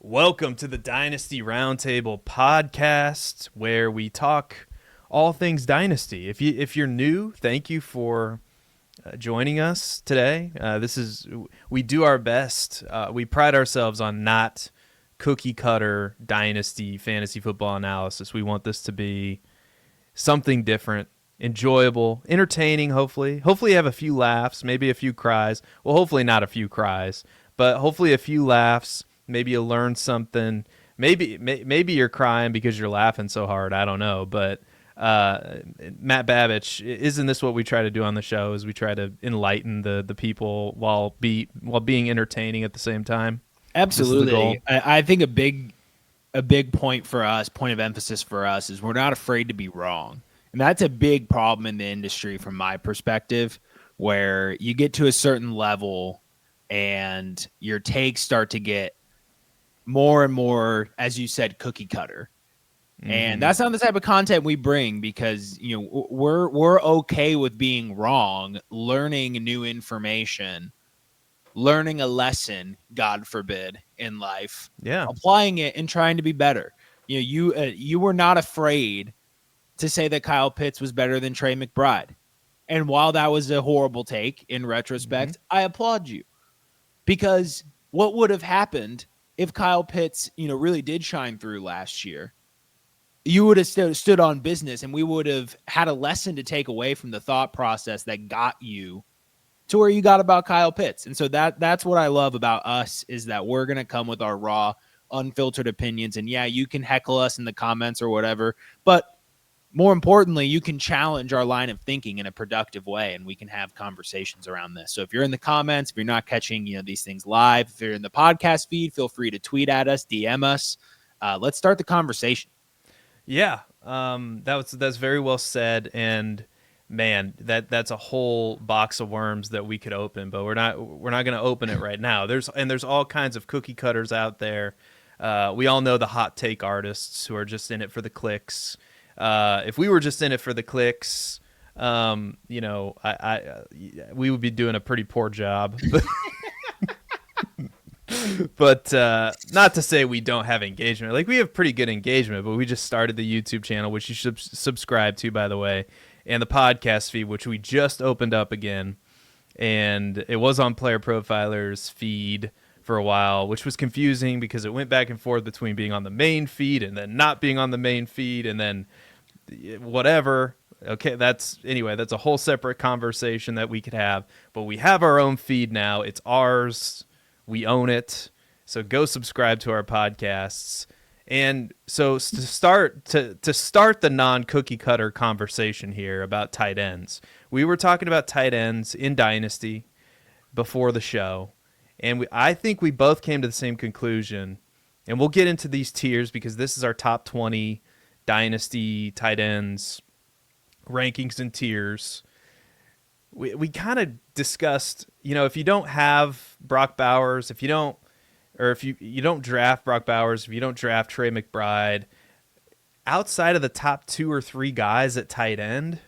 Welcome to the Dynasty Roundtable podcast, where we talk all things Dynasty. If you're new, thank you for joining us today. We do our best. We pride ourselves on not cookie cutter Dynasty fantasy football analysis. We want this to be something different, enjoyable, entertaining. Hopefully, have a few laughs, maybe a few cries. Well, hopefully not a few cries, but hopefully a few laughs. Maybe you'll learn something. Maybe you're crying because you're laughing so hard. I don't know, but Matt Babich, isn't this what we try to do on the show? Is we try to enlighten the people while being entertaining at the same time? Absolutely. I think a big point of emphasis for us is we're not afraid to be wrong. And that's a big problem in the industry from my perspective, where you get to a certain level and your takes start to get more and more, as you said, cookie cutter. Mm-hmm. And that's not the type of content we bring, because we're okay with being wrong, learning new information, learning a lesson, God forbid, in life, applying it and trying to be better. You were not afraid to say that Kyle Pitts was better than Trey McBride. And while that was a horrible take in retrospect, I applaud you, because what would have happened if Kyle Pitts, really did shine through last year? You would have stood on business, and we would have had a lesson to take away from the thought process that got you to where you got about Kyle Pitts. And so that's what I love about us, is that we're going to come with our raw, unfiltered opinions. And yeah, you can heckle us in the comments or whatever, but more importantly, you can challenge our line of thinking in a productive way, and we can have conversations around this. So if you're in the comments, if you're not catching these things live, if you're in the podcast feed, feel free to tweet at us, DM us. Let's start the conversation. Yeah, that's very well said. And man, that's a whole box of worms that we could open, but we're not going to open it right now. There's all kinds of cookie cutters out there. We all know the hot take artists who are just in it for the clicks. If we were just in it for the clicks, we would be doing a pretty poor job. But not to say we don't have engagement. Like, we have pretty good engagement, but we just started the YouTube channel, which you should subscribe to, by the way, and the podcast feed, which we just opened up again. And it was on Player Profiler's feed for a while, which was confusing because it went back and forth between being on the main feed and then not being on the main feed, and then whatever. Okay, that's a whole separate conversation that we could have. But we have our own feed now. It's ours. We own it. So go subscribe to our podcasts. And so to start the non-cookie cutter conversation here about tight ends, we were talking about tight ends in Dynasty before the show, and I think we both came to the same conclusion. And we'll get into these tiers because this is our top 20 Dynasty tight ends rankings and tiers. We kind of discussed, if you don't have Brock Bowers, if you don't draft Brock Bowers, if you don't draft Trey McBride, outside of the top 2 or 3 guys at tight end,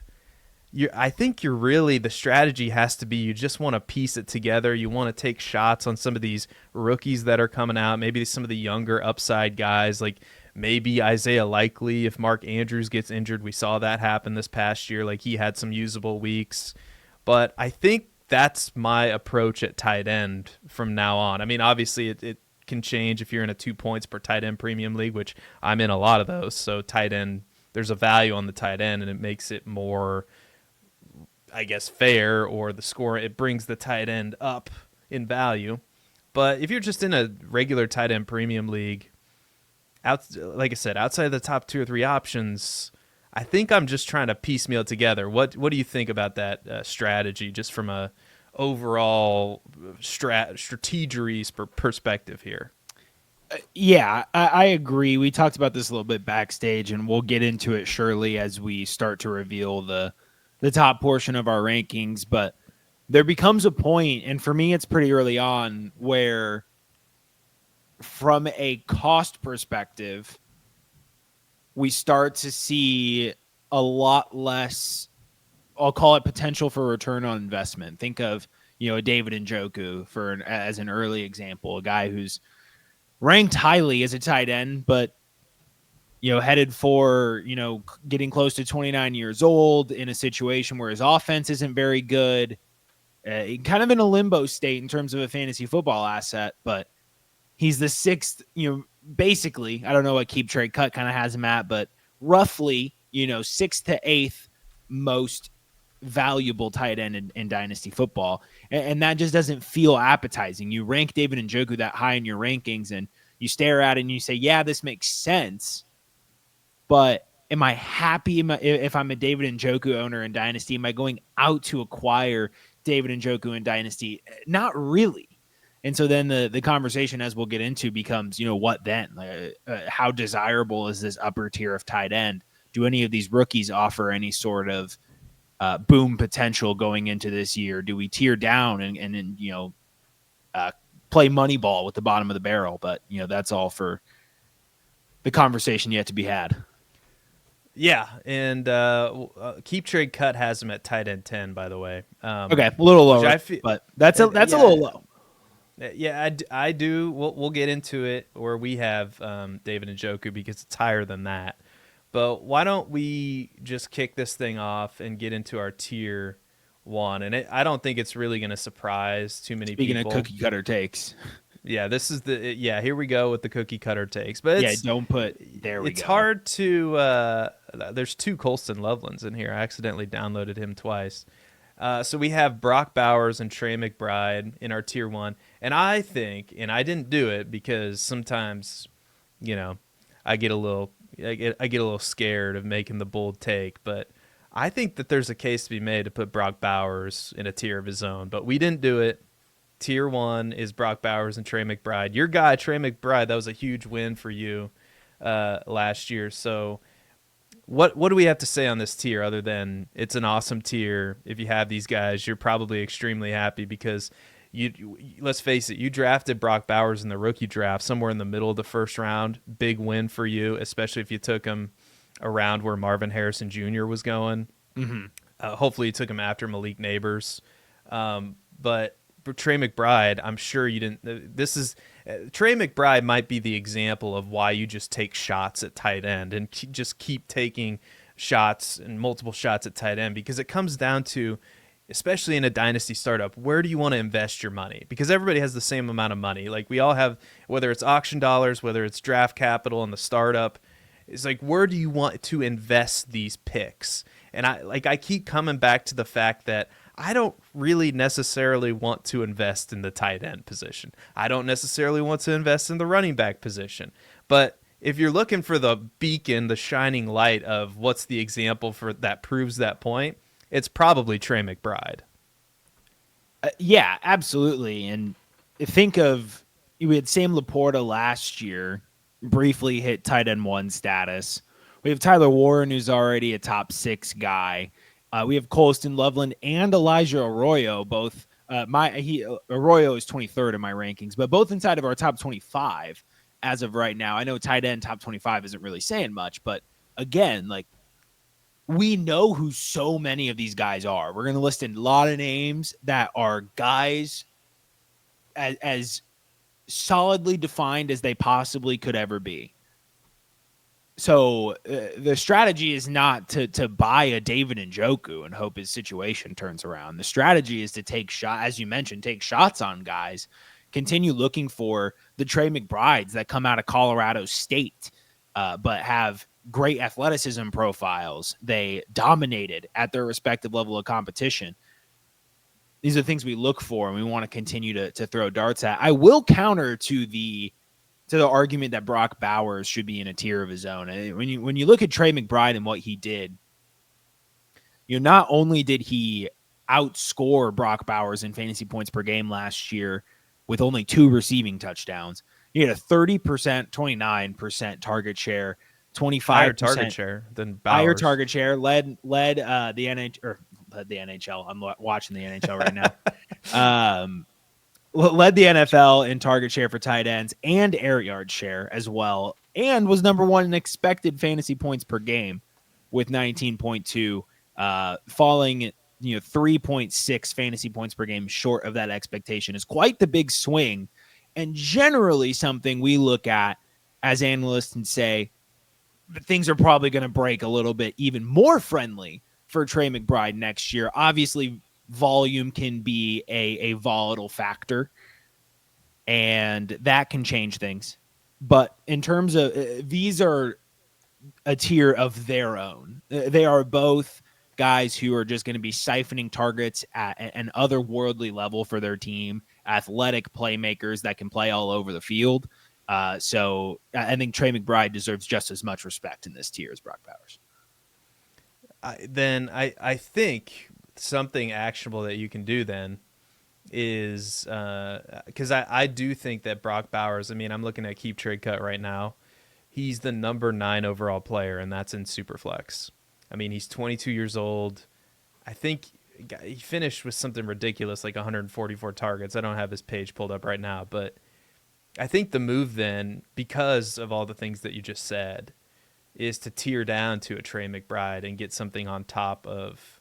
I think the strategy has to be, you just want to piece it together. You want to take shots on some of these rookies that are coming out, maybe some of the younger upside guys, like maybe Isaiah Likely. If Mark Andrews gets injured, we saw that happen this past year. Like, he had some usable weeks. But I think that's my approach at tight end from now on. I mean, obviously it can change if you're in a 2 points per tight end premium league, which I'm in a lot of those. So tight end, there's a value on the tight end, and it makes it more, I guess, fair, or the score, it brings the tight end up in value. But if you're just in a regular tight end premium league, like I said, outside of the top 2 or 3 options, I think I'm just trying to piecemeal together. What do you think about that strategy, just from a overall strategeries perspective here? Yeah, I agree. We talked about this a little bit backstage, and we'll get into it surely as we start to reveal the top portion of our rankings. But there becomes a point, and for me it's pretty early on, where from a cost perspective, we start to see a lot less, I'll call it, potential for return on investment. Think of, a David Njoku as an early example, a guy who's ranked highly as a tight end, but headed for, getting close to 29 years old in a situation where his offense isn't very good, kind of in a limbo state in terms of a fantasy football asset, but he's the sixth, basically, I don't know what keep trade cut kind of has him at, but roughly, sixth to eighth most valuable tight end in dynasty football. And that just doesn't feel appetizing. You rank David Njoku that high in your rankings and you stare at it and you say, yeah, this makes sense. But am I happy if I'm a David Njoku owner in Dynasty? Am I going out to acquire David Njoku in Dynasty? Not really. And so then the conversation, as we'll get into, becomes, what then? How desirable is this upper tier of tight end? Do any of these rookies offer any sort of boom potential going into this year? Do we tier down and play money ball with the bottom of the barrel? But, that's all for the conversation yet to be had. Yeah, and keep trade cut has him at tight end 10, by the way. Okay, a little lower, but that's a little low. Yeah, I do. We'll get into it where we have David Njoku because it's higher than that. But why don't we just kick this thing off and get into our tier one? And I don't think it's really going to surprise too many people. Speaking of cookie cutter takes. Yeah, this is here we go with the cookie cutter takes. But it's hard to there's two Colston Lovelands in here. I accidentally downloaded him twice. So we have Brock Bowers and Trey McBride in our tier one. And I think, and I didn't do it because sometimes, I get a little scared of making the bold take, but I think that there's a case to be made to put Brock Bowers in a tier of his own, but we didn't do it. Tier one is Brock Bowers and Trey McBride. Your guy, Trey McBride, that was a huge win for you last year. So what do we have to say on this tier other than it's an awesome tier? If you have these guys, you're probably extremely happy because let's face it, you drafted Brock Bowers in the rookie draft somewhere in the middle of the first round. Big win for you, especially if you took him around where Marvin Harrison Jr. was going. Mm-hmm. Hopefully you took him after Malik Neighbors. But for Trey McBride, I'm sure you didn't. Trey McBride might be the example of why you just take shots at tight end and just keep taking shots and multiple shots at tight end, because it comes down to, especially in a dynasty startup, where do you want to invest your money? Because everybody has the same amount of money. Like we all have, whether it's auction dollars, whether it's draft capital in the startup, it's like, where do you want to invest these picks? And I keep coming back to the fact that I don't really necessarily want to invest in the tight end position. I don't necessarily want to invest in the running back position. But if you're looking for the beacon, the shining light of what's the example for that proves that point, it's probably Trey McBride. Yeah, absolutely. And think of, we had Sam Laporta last year briefly hit tight end 1 status. We have Tyler Warren, who's already a top 6 guy. We have Colston Loveland and Elijah Arroyo, both. Arroyo is 23rd in my rankings, but both inside of our top 25 as of right now. I know tight end top 25 isn't really saying much, but again, like, we know who so many of these guys are. We're going to list a lot of names that are guys as solidly defined as they possibly could ever be. So the strategy is not to buy a David Njoku and hope his situation turns around. The strategy is to take as you mentioned, take shots on guys, continue looking for the Trey McBrides that come out of Colorado State, but have great athleticism profiles. They dominated at their respective level of competition. These are things we look for and we want to continue to throw darts at. I will counter to the argument that Brock Bowers should be in a tier of his own. When you look at Trey McBride and what he did, not only did he outscore Brock Bowers in fantasy points per game last year with only 2 receiving touchdowns, he had a 30%, 29% target share, 25% higher target share than Bowers. Higher target share, led the NHL. I'm watching the NHL right now. Led the NFL in target share for tight ends and air yard share as well, and was number 1 in expected fantasy points per game with 19.2, falling 3.6 fantasy points per game short of that expectation is quite the big swing. and generally something we look at as analysts and say things are probably going to break a little bit even more friendly for Trey McBride next year. Obviously, volume can be a volatile factor, and that can change things. But in terms of these are a tier of their own. They are both guys who are just going to be siphoning targets at an otherworldly level for their team, athletic playmakers that can play all over the field. So I think Trey McBride deserves just as much respect in this tier as Brock Bowers. I think something actionable that you can do then is because I do think that Brock Bowers, I mean, I'm looking at Keep Trade Cut right now. He's the number 9 overall player, and that's in Superflex. I mean, he's 22 years old. I think he finished with something ridiculous like 144 targets. I don't have his page pulled up right now, but I think the move then, because of all the things that you just said, is to tier down to a Trey McBride and get something on top of,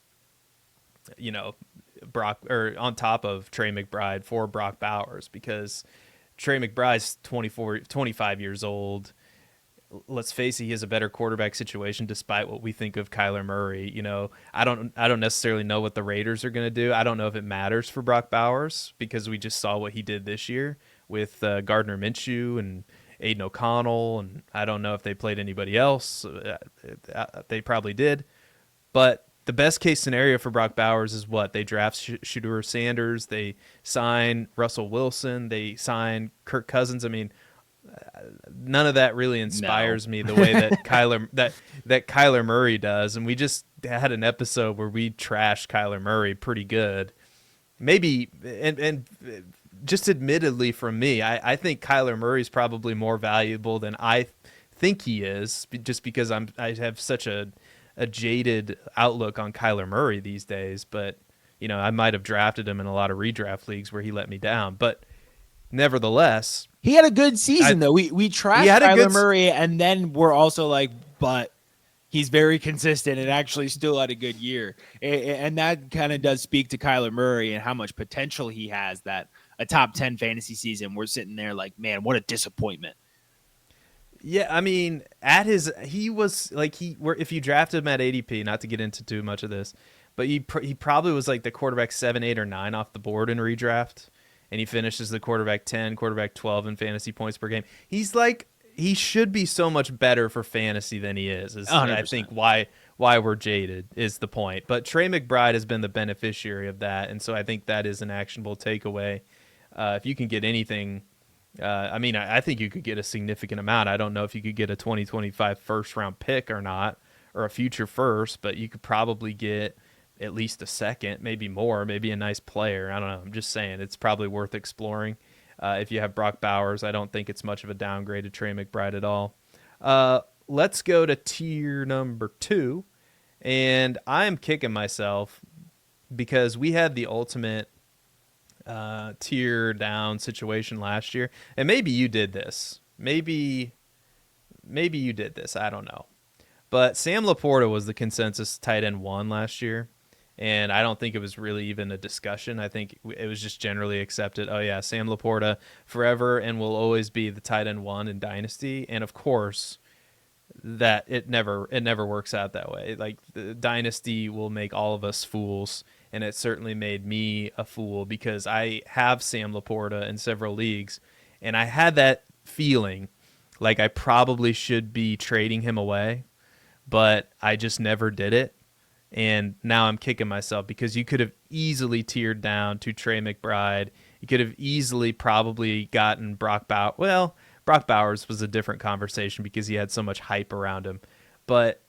Brock, or on top of Trey McBride for Brock Bowers, because Trey McBride's 25 years old. Let's face it, he has a better quarterback situation despite what we think of Kyler Murray. I don't necessarily know what the Raiders are going to do. I don't know if it matters for Brock Bowers because we just saw what he did this year with Gardner Minshew and Aiden O'Connell, and I don't know if they played anybody else. They probably did. But the best case scenario for Brock Bowers is what? They draft Shedeur Sanders, they sign Russell Wilson, they sign Kirk Cousins. I mean, none of that really inspires me the way that Kyler Murray does. And we just had an episode where we trashed Kyler Murray pretty good. Maybe and just admittedly from me, I think Kyler Murray's probably more valuable than I think he is, just because I have such a jaded outlook on Kyler Murray these days. But I might have drafted him in a lot of redraft leagues where he let me down. But nevertheless, he had a good season, though. We trashed Kyler Murray, and then we're also like, but he's very consistent and actually still had a good year. And that kind of does speak to Kyler Murray and how much potential he has, that a top 10 fantasy season, we're sitting there like, man, what a disappointment. Yeah, I mean, he was like, if you drafted him at ADP, not to get into too much of this, but he probably was like the quarterback 7, 8, or 9 off the board in redraft. And he finishes the quarterback 10, quarterback 12 in fantasy points per game. He's like, he should be so much better for fantasy than he is. 100%. I think why we're jaded is the point. But Trey McBride has been the beneficiary of that, and so I think that is an actionable takeaway. If you can get anything, I think you could get a significant amount. I don't know if you could get a 2025 first-round pick or not, or a future first, but you could probably get at least a second, maybe more, maybe a nice player. I don't know. I'm just saying it's probably worth exploring. If you have Brock Bowers, I don't think it's much of a downgrade to Trey McBride at all. Let's go to tier number 2. And I'm kicking myself because we had the ultimate tier down situation last year. And maybe you did this. Maybe you did this. I don't know. But Sam Laporta was the consensus tight end 1 last year. And I don't think it was really even a discussion. I think it was just generally accepted. Oh, yeah, Sam Laporta forever and will always be the tight end 1 in Dynasty. And, of course, that it never works out that way. Like, the Dynasty will make all of us fools, and it certainly made me a fool because I have Sam Laporta in several leagues, and I had that feeling like I probably should be trading him away, but I just never did it. And now I'm kicking myself because you could have easily tiered down to Trey McBride. You could have easily probably gotten Brock Bowers. Well, Brock Bowers was a different conversation because he had so much hype around him. But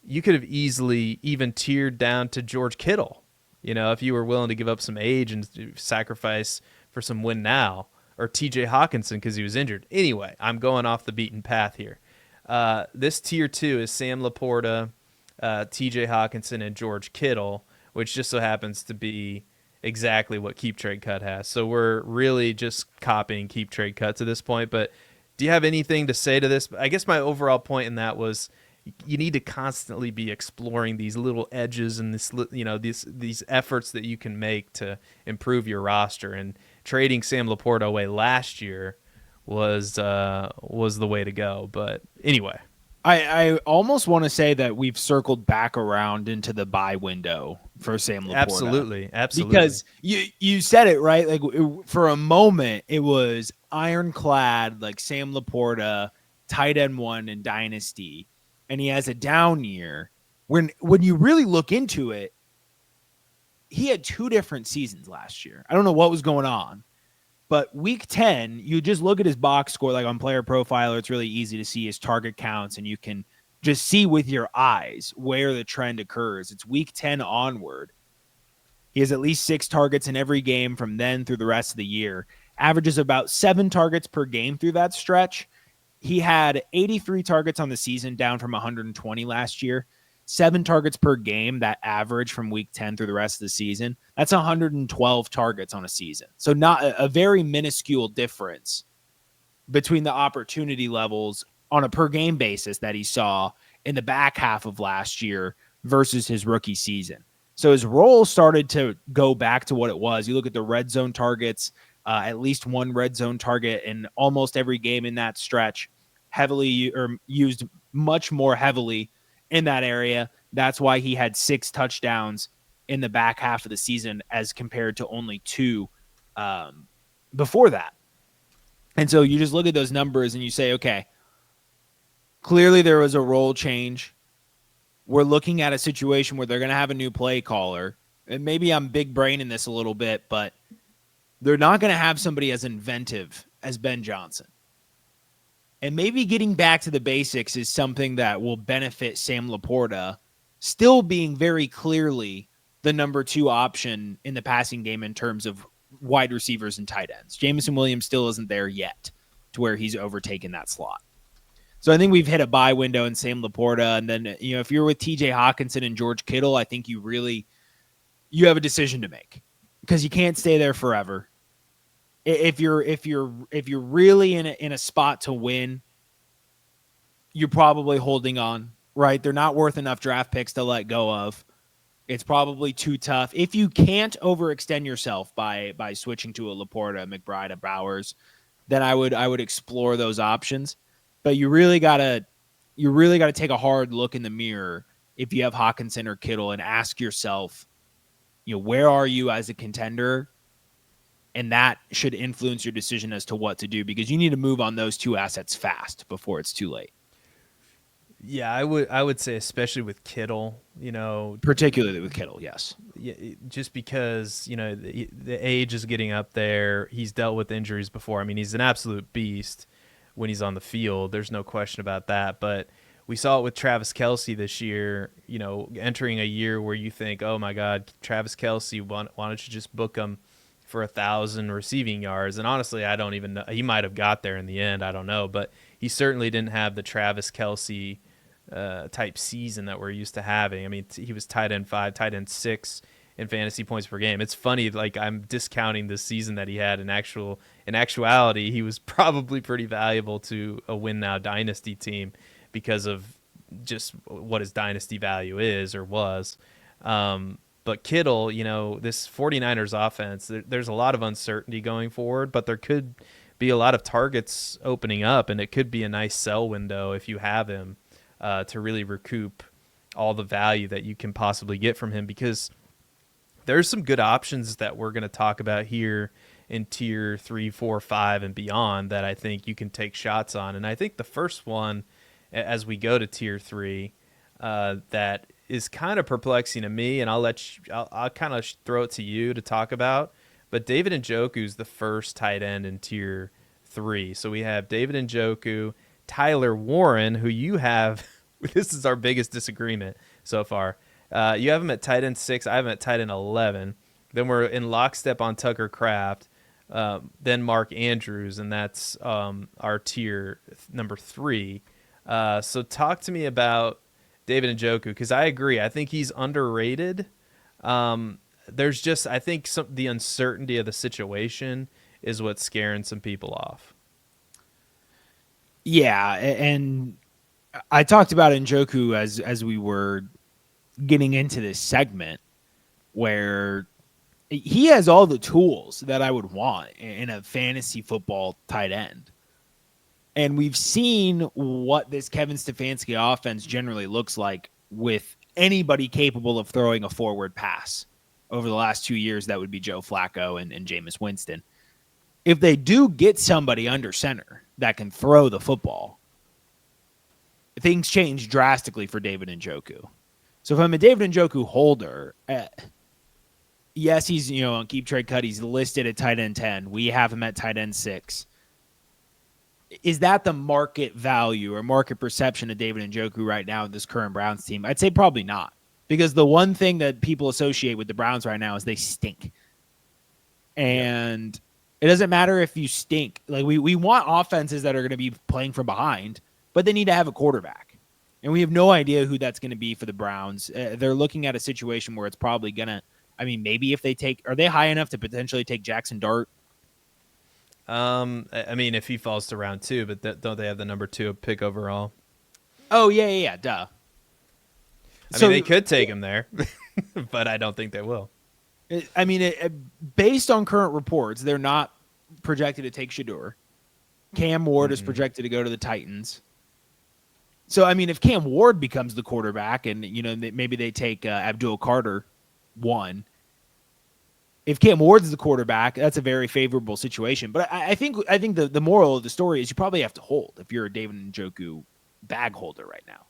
you could have easily even tiered down to George Kittle, if you were willing to give up some age and sacrifice for some win now, or TJ Hawkinson because he was injured. Anyway, I'm going off the beaten path here. This tier 2 is Sam Laporta, TJ Hawkinson, and George Kittle, which just so happens to be exactly what Keep Trade Cut has. So we're really just copying Keep Trade Cut to this point. But do you have anything to say to this? I guess my overall point in that was you need to constantly be exploring these little edges and these efforts that you can make to improve your roster. And trading Sam Laporta away last year was the way to go. But anyway, I almost want to say that we've circled back around into the buy window for Sam Laporta. absolutely, Because you said it right. Like for a moment, it was ironclad, like Sam Laporta, tight end one in Dynasty, and he has a down year. When you really look into it, he had 2 different seasons last year. I don't know what was going on. But week 10, you just look at his box score, like on Player Profiler, it's really easy to see his target counts, and you can just see with your eyes where the trend occurs. It's week 10 onward. He has at least 6 targets in every game from then through the rest of the year. Averages about 7 targets per game through that stretch. He had 83 targets on the season, down from 120 last year. 7 targets per game, that average from week 10 through the rest of the season. That's 112 targets on a season. So not a very minuscule difference between the opportunity levels on a per game basis that he saw in the back half of last year versus his rookie season. So his role started to go back to what it was. You look at the red zone targets, at least 1 red zone target in almost every game in that stretch, used much more heavily in that area. That's why he had 6 touchdowns in the back half of the season as compared to only 2 before that. And so you just look at those numbers and you say, okay, clearly there was a role change. We're looking at a situation where they're going to have a new play caller. And maybe I'm big braining this a little bit, but they're not going to have somebody as inventive as Ben Johnson. And maybe getting back to the basics is something that will benefit Sam Laporta, still being very clearly the number 2 option in the passing game in terms of wide receivers and tight ends. Jameson Williams still isn't there yet to where he's overtaken that slot. So I think we've hit a buy window in Sam Laporta. And then, if you're with TJ Hawkinson and George Kittle, I think you have a decision to make, because you can't stay there forever. If you're really in a spot to win, you're probably holding on, right? They're not worth enough draft picks to let go of. It's probably too tough. If you can't overextend yourself by switching to a Laporta, McBride, a Bowers, then I would explore those options. But you really gotta take a hard look in the mirror if you have Hawkinson or Kittle and ask yourself, where are you as a contender? And that should influence your decision as to what to do, because you need to move on those 2 assets fast before it's too late. Yeah, I would say especially with Kittle, particularly with Kittle, yes. Yeah, just because the age is getting up there. He's dealt with injuries before. I mean, he's an absolute beast when he's on the field. There's no question about that. But we saw it with Travis Kelce this year. Entering a year where you think, oh my God, Travis Kelce, why don't you just book him for 1,000 receiving yards? And honestly, I don't even know. He might have got there in the end. I don't know, but he certainly didn't have the Travis Kelce type season that we're used to having. I mean, he was tight end 5, tight end 6 in fantasy points per game. It's funny, like I'm discounting the season that he had. In actuality, he was probably pretty valuable to a win now dynasty team because of just what his dynasty value is or was. But Kittle, this 49ers offense, there's a lot of uncertainty going forward, but there could be a lot of targets opening up, and it could be a nice sell window if you have him to really recoup all the value that you can possibly get from him, because there's some good options that we're going to talk about here in tier 3, 4, 5, and beyond that I think you can take shots on. And I think the first one, as we go to tier 3, that is kind of perplexing to me, and I'll kind of throw it to you to talk about. But David Njoku's the first tight end in tier 3. So we have David Njoku, Tyler Warren, who you have. This is our biggest disagreement so far. You have him at tight end 6. I have him at tight end 11. Then we're in lockstep on Tucker Kraft. Then Mark Andrews, and that's our tier number 3. So talk to me about David Njoku, because I agree. I think he's underrated. There's just, I think the uncertainty of the situation is what's scaring some people off. Yeah, and I talked about Njoku as we were getting into this segment, where he has all the tools that I would want in a fantasy football tight end. And we've seen what this Kevin Stefanski offense generally looks like with anybody capable of throwing a forward pass over the last 2 years. That would be Joe Flacco and Jameis Winston. If they do get somebody under center that can throw the football, things change drastically for David Njoku. So if I'm a David Njoku holder, yes, he's on keep trade cut. He's listed at tight end 10. We have him at tight end 6. Is that the market value or market perception of David Njoku right now in this current Browns team? I'd say probably not, because the one thing that people associate with the Browns right now is they stink. And it doesn't matter if you stink. Like we want offenses that are going to be playing from behind, but they need to have a quarterback. And we have no idea who that's going to be for the Browns. They're looking at a situation where it's probably going to, maybe if they are they high enough to potentially take Jackson Dart? If he falls to round 2, but don't they have the number 2 pick overall? Oh, yeah, duh. They could take him there, but I don't think they will. Based on current reports, they're not projected to take Shedeur. Cam Ward is projected to go to the Titans. So, if Cam Ward becomes the quarterback and, maybe they take Abdul Carter 1, if Cam Ward's the quarterback, that's a very favorable situation. But I think the moral of the story is you probably have to hold if you're a David Njoku bag holder right now.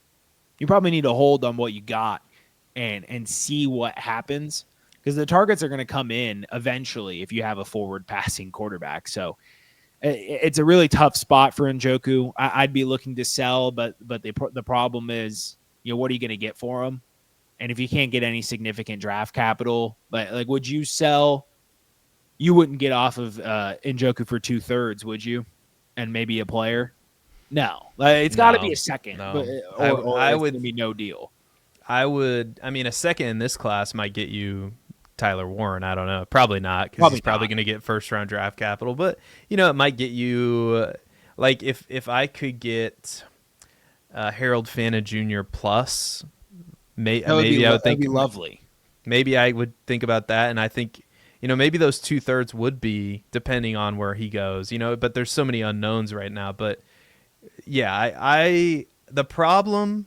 You probably need to hold on what you got and see what happens, because the targets are going to come in eventually if you have a forward passing quarterback. So it's a really tough spot for Njoku. I'd be looking to sell, but the problem is, what are you going to get for him? And if you can't get any significant draft capital, like would you sell? You wouldn't get off of Njoku for 2/3, would you? And maybe a player? No, it's got to be a second. No. Or I would be no deal. I would. A second in this class might get you Tyler Warren. I don't know. Probably not, because he's probably going to get first round draft capital. But it might get you. Like if I could get Harold Fanta Jr. plus. Maybe I would think that'd be lovely. Maybe I would think about that, and I think maybe those 2/3 would be depending on where he goes. But there's so many unknowns right now. But yeah, the problem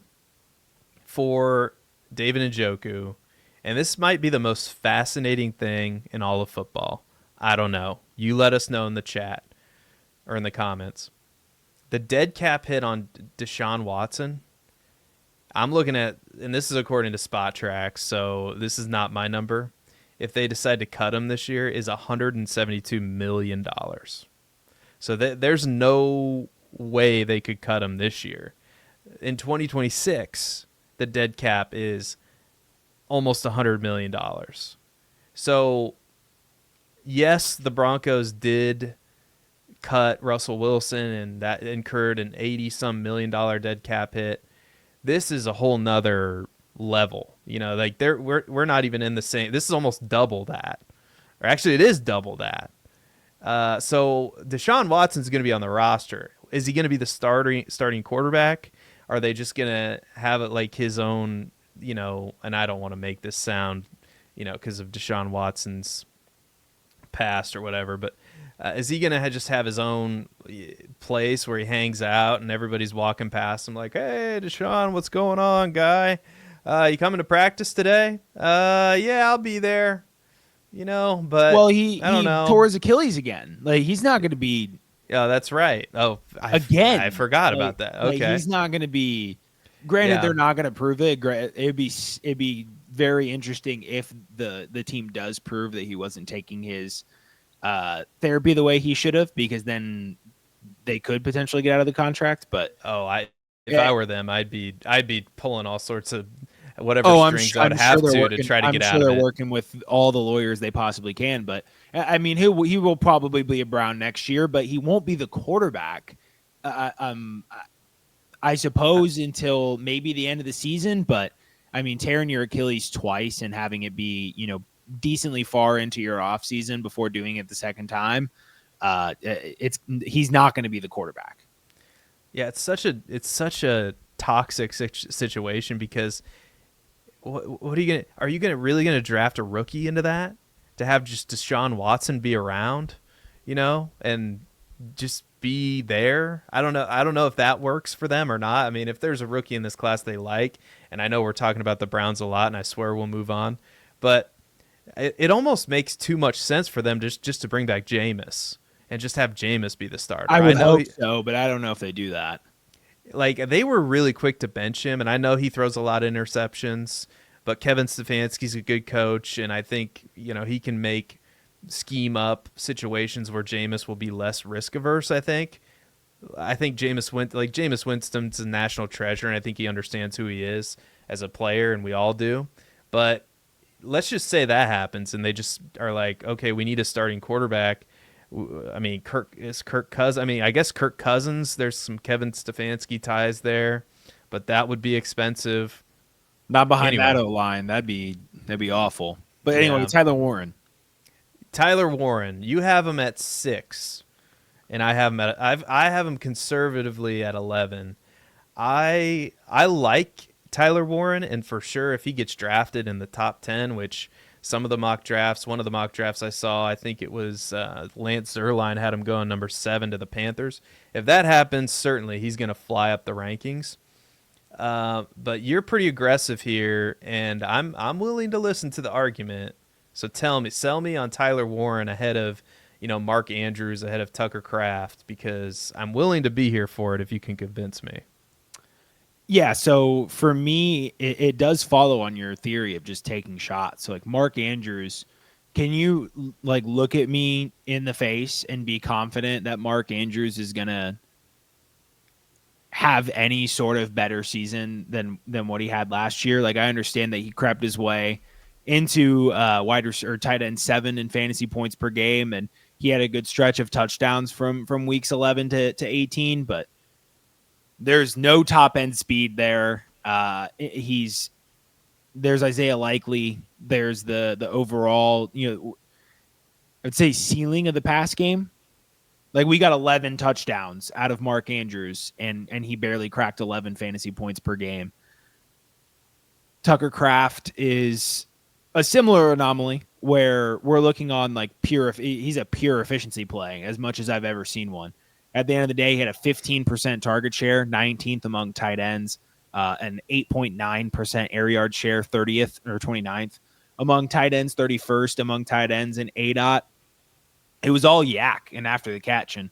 for David Njoku, and this might be the most fascinating thing in all of football. I don't know. You let us know in the chat or in the comments. The dead cap hit on Deshaun Watson. I'm looking at, and this is according to Spot Track, so this is not my number. If they decide to cut him this year, is $172 million. So there's no way they could cut him this year. In 2026, the dead cap is almost $100 million. So, yes, the Broncos did cut Russell Wilson, and that incurred an $80-some million dead cap hit. This is a whole nother level, we're not even in the same. This is almost double that, or actually it is double that. So Deshaun Watson's going to be on the roster. Is he going to be the starting quarterback? Are they just going to have it like his own, and I don't want to make this sound, because of Deshaun Watson's past or whatever, but is he going to just have his own place where he hangs out and everybody's walking past him like, hey, Deshaun, what's going on, guy? You coming to practice today? Yeah, I'll be there. But he tore his Achilles again. Like, he's not going to be. Yeah, that's right. Oh, I forgot about that. Okay, he's not going to be. Granted, they're not going to prove it. It'd be very interesting if the team does prove that he wasn't taking his therapy the way he should have, because then they could potentially get out of the contract. But if I were them, I'd be pulling all sorts of whatever strings I'd have to try to get out of it. They're working with all the lawyers they possibly can. But he will probably be a Brown next year, but he won't be the quarterback. I suppose until maybe the end of the season. But tearing your Achilles twice and having it be decently far into your off season before doing it the second time, he's not going to be the quarterback. Yeah, it's such a toxic situation, because what are you really gonna draft a rookie into that? to have just Deshaun Watson be around, and just be there. I don't know. I don't know if that works for them or not. I mean, if there's a rookie in this class they like, and I know we're talking about the Browns a lot, and I swear we'll move on, but it almost makes too much sense for them just to bring back Jameis and just have Jameis be the starter. I would know hope so, but I don't know if they do that. like they were really quick to bench him, and I know he throws a lot of interceptions, but Kevin Stefanski's a good coach, and I think he can make scheme up situations where Jameis will be less risk averse. I think Jameis Winston's a national treasure, and I think he understands who he is as a player, and we all do. But let's just say that happens, and they just are like, okay, we need a starting quarterback. I mean, Kirk Cousins. I mean, I guess Kirk Cousins. There's some Kevin Stefanski ties there, but that would be expensive. Not behind Anyway. that O line. That'd be awful. But anyway, Yeah. Tyler Warren. Tyler Warren, you have him at 6, and I have him I have him conservatively at 11. I like Tyler Warren, and for sure if he gets drafted in the top 10, which one of the mock drafts I saw, I think it was Lance Zierlein had him going number 7 to the Panthers. If that happens, certainly he's going to fly up the rankings. But you're pretty aggressive here, and I'm willing to listen to the argument. So sell me on Tyler Warren ahead of, Mark Andrews, ahead of Tucker Kraft, because I'm willing to be here for it if you can convince me. Yeah, so for me, it does follow on your theory of just taking shots. So like Mark Andrews, can you look at me in the face and be confident that Mark Andrews is gonna have any sort of better season than what he had last year? Like I understand that he crept his way into tight end 7 in fantasy points per game, and he had a good stretch of touchdowns from weeks 11 to 18, but there's no top end speed there. There's Isaiah Likely. There's the overall, I'd say ceiling of the pass game. Like we got 11 touchdowns out of Mark Andrews, and he barely cracked 11 fantasy points per game. Tucker Kraft is a similar anomaly where we're looking on he's a pure efficiency play as much as I've ever seen one. At the end of the day, he had a 15% target share, 19th among tight ends, an 8.9% air yard share, 30th or 29th among tight ends, 31st among tight ends in ADOT. It was all yak and after the catch. And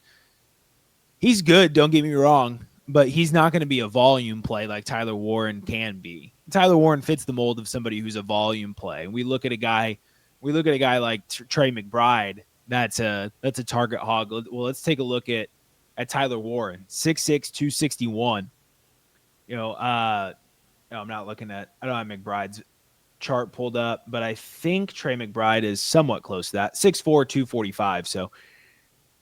he's good, don't get me wrong, but he's not going to be a volume play like Tyler Warren can be. Tyler Warren fits the mold of somebody who's a volume play. We look at a guy like Trey McBride. That's a target hog. Well, let's take a look at Tyler Warren, 6'6", 261. I'm not looking at. I don't have McBride's chart pulled up, but I think Trey McBride is somewhat close to that, 6'4", 245. So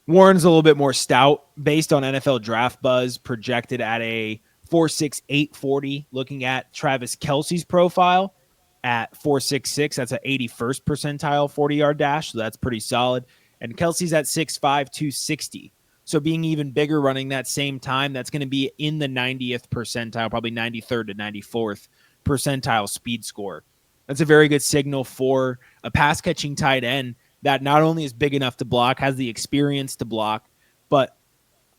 Warren's a little bit more stout based on NFL Draft Buzz, projected at a 4.6, 840. Looking at Travis Kelce's profile at 4.66, that's an 81st percentile 40-yard dash, so that's pretty solid. And Kelce's at 6'5", 260. So being even bigger running that same time, that's going to be in the 90th percentile, probably 93rd to 94th percentile speed score. That's a very good signal for a pass-catching tight end that not only is big enough to block, has the experience to block, but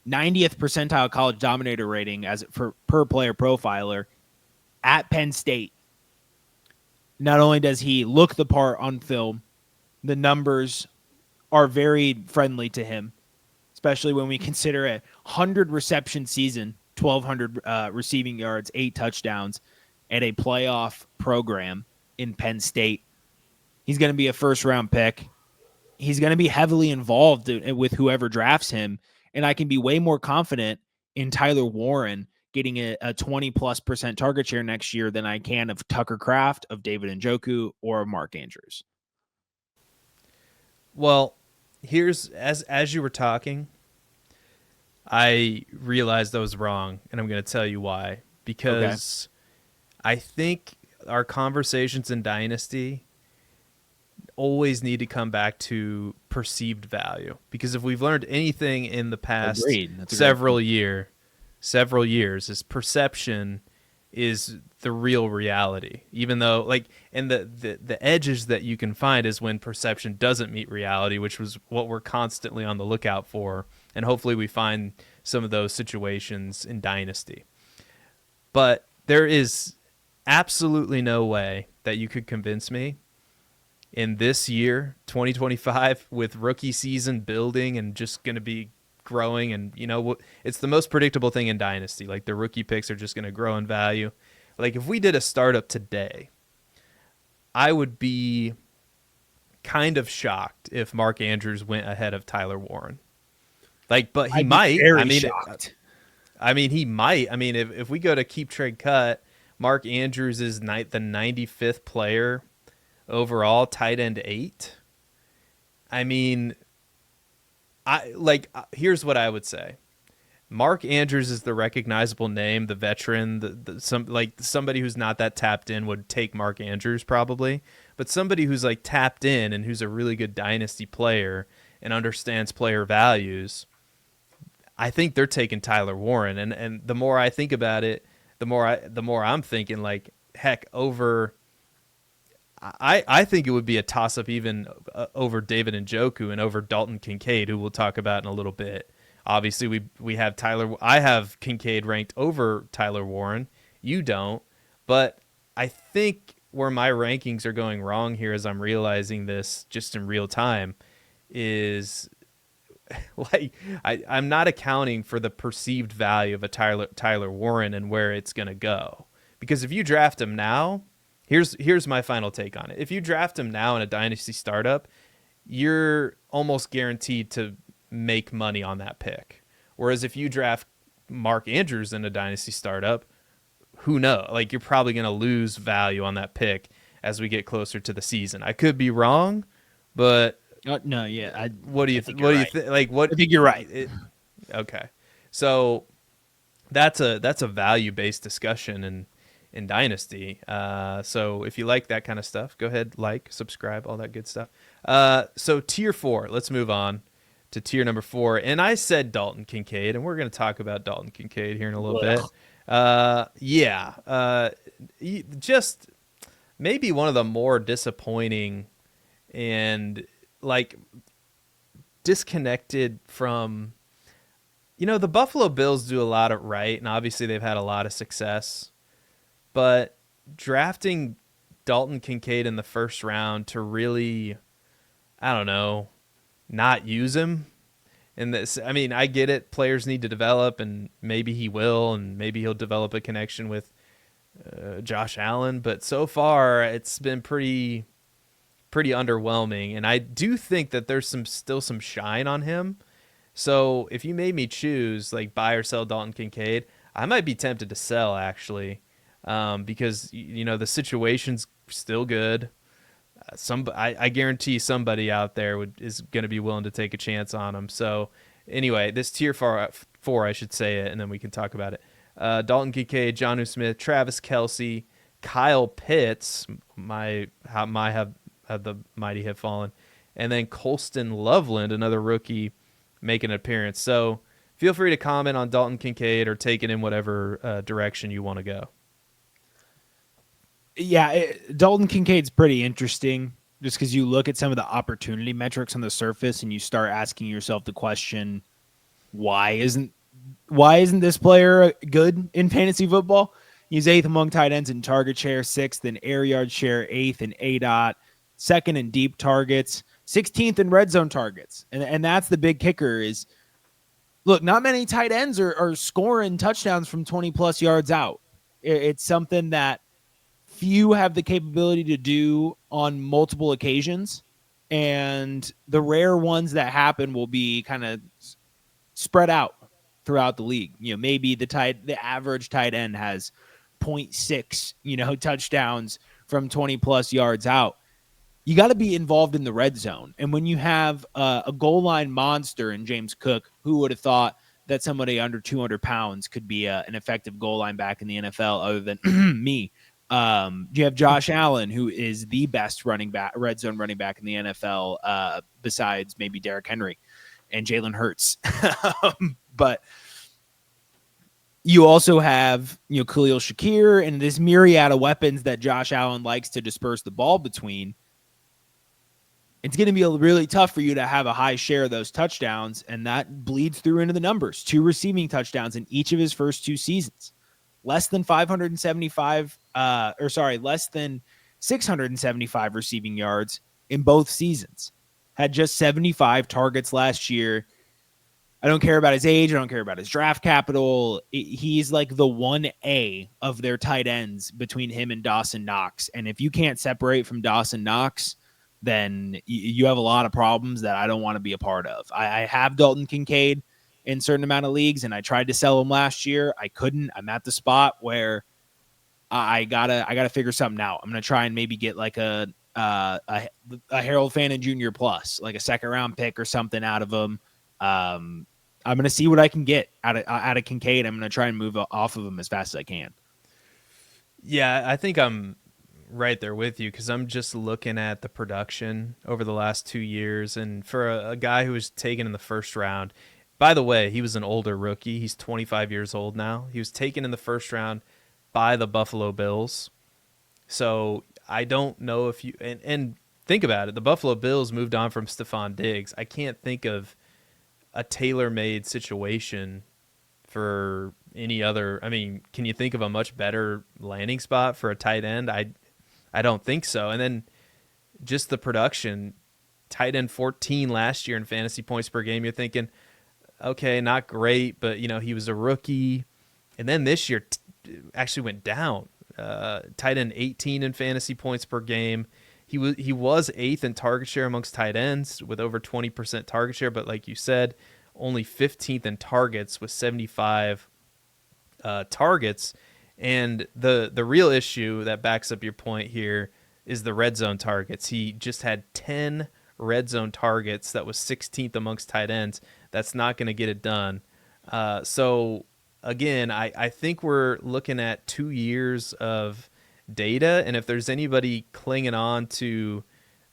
90th percentile college dominator rating as for per player profiler at Penn State. Not only does he look the part on film, the numbers are very friendly to him, especially when we consider a 100 reception season, 1,200 receiving yards, 8 touchdowns, at a playoff program in Penn State. He's going to be a first-round pick. He's going to be heavily involved with whoever drafts him, and I can be way more confident in Tyler Warren getting a 20+% target share next year than I can of Tucker Kraft, of David Njoku, or Mark Andrews. Well, here's as you were talking, I realized I was wrong, and I'm going to tell you why. Because I think our conversations in Dynasty always need to come back to perceived value. Because if we've learned anything in the past several years, is perception is the real reality. Even though like, and the edges that you can find is when perception doesn't meet reality, which was what we're constantly on the lookout for. And hopefully we find some of those situations in Dynasty. But there is absolutely no way that you could convince me in this year, 2025, with rookie season building and just going to be growing. And, it's the most predictable thing in Dynasty. Like, the rookie picks are just going to grow in value. Like, if we did a startup today, I would be kind of shocked if Mark Andrews went ahead of Tyler Warren. Like, but he I'd be might. very shocked. He might. I mean, if we go to keep trade cut, Mark Andrews is the 95th player overall, tight end 8. I mean, here's what I would say. Mark Andrews is the recognizable name, the veteran, somebody who's not that tapped in would take Mark Andrews probably, but somebody who's like tapped in and who's a really good dynasty player and understands player values, I think they're taking Tyler Warren. And the more I think about it, the more I'm thinking like, heck, over. I think it would be a toss up even over David Njoku and over Dalton Kincaid, who we'll talk about in a little bit. Obviously, we have Tyler. I have Kincaid ranked over Tyler Warren. You don't, but I think where my rankings are going wrong here, as I'm realizing this just in real time, is like I'm not accounting for the perceived value of a Tyler Warren and where it's going to go. Because if you draft him now, here's my final take on it. If you draft him now in a dynasty startup, you're almost guaranteed to make money on that pick. Whereas if you draft Mark Andrews in a dynasty startup, who knows? Like, you're probably going to lose value on that pick as we get closer to the season. I could be wrong, but no, yeah. What do you think? What do you think? Like, what? I think you're right. Okay, so that's a value based discussion in Dynasty. So if you like that kind of stuff, go ahead, subscribe, all that good stuff. So tier 4, let's move on to tier number 4. And I said Dalton Kincaid, and we're going to talk about Dalton Kincaid here in a little bit. Just maybe one of the more disappointing and like disconnected from, the Buffalo Bills do a lot of right, and obviously they've had a lot of success, but drafting Dalton Kincaid in the first round to really, I don't know, not use him. And this, I mean, I get it. Players need to develop, and maybe he will, and maybe he'll develop a connection with Josh Allen. But so far, it's been pretty underwhelming. And I do think that there's still some shine on him. So if you made me choose, like, buy or sell Dalton Kincaid, I might be tempted to sell, actually, because the situation's still good. I guarantee somebody out there is going to be willing to take a chance on him. So anyway, this tier 4, I should say it, and then we can talk about it. Dalton Kincaid, Jonnu Smith, Travis Kelce, Kyle Pitts, the mighty have fallen, and then Colston Loveland, another rookie, making an appearance. So feel free to comment on Dalton Kincaid or take it in whatever direction you want to go. Yeah, Dalton Kincaid's pretty interesting just because you look at some of the opportunity metrics on the surface and you start asking yourself the question, why isn't this player good in fantasy football? He's 8th among tight ends in target share, 6th in air yard share, 8th in ADOT, 2nd in deep targets, 16th in red zone targets. And that's the big kicker is, look, not many tight ends are scoring touchdowns from 20-plus yards out. It's something that few have the capability to do on multiple occasions, and the rare ones that happen will be kind of spread out throughout the league. Maybe the average tight end has 0.6, touchdowns from 20-plus yards out. You got to be involved in the red zone. And when you have a goal line monster in James Cook, who would have thought that somebody under 200 pounds could be an effective goal line back in the NFL other than me? You have Josh Allen, who is the best red zone running back in the NFL, besides maybe Derrick Henry and Jalen Hurts. But You also have, Khalil Shakir and this myriad of weapons that Josh Allen likes to disperse the ball between. It's going to be really tough for you to have a high share of those touchdowns, and that bleeds through into the numbers. 2 receiving touchdowns in each of his first 2 seasons. Less than 675 receiving yards in both seasons. Had just 75 targets last year. I don't care about his age. I don't care about his draft capital. He's like the 1A of their tight ends between him and Dawson Knox. And if you can't separate from Dawson Knox, then you have a lot of problems that I don't want to be a part of. I have Dalton Kincaid in a certain amount of leagues, and I tried to sell him last year. I couldn't. I'm at the spot where I gotta figure something out. I'm gonna try and maybe get like a Harold Fannin Jr. plus, like a second round pick or something out of him. I'm going to see what I can get out of Kincaid. I'm going to try and move off of him as fast as I can. Yeah, I think I'm right there with you because I'm just looking at the production over the last 2 years. And for a guy who was taken in the first round, by the way, he was an older rookie. He's 25 years old now. He was taken in the first round by the Buffalo Bills. So I don't know if you – and think about it. The Buffalo Bills moved on from Stephon Diggs. I can't think of a tailor-made situation for any other. I mean, can you think of a much better landing spot for a tight end? I don't think so. And then just the production, tight end 14 last year in fantasy points per game. You're thinking, okay, not great, but he was a rookie. And then this year actually went down. Tight end 18 in fantasy points per game. He was 8th in target share amongst tight ends with over 20% target share, but like you said, only 15th in targets with 75 targets. And the real issue that backs up your point here is the red zone targets. He just had 10 red zone targets. That was 16th amongst tight ends. That's not going to get it done. So again, I think we're looking at 2 years of data, and if there's anybody clinging on to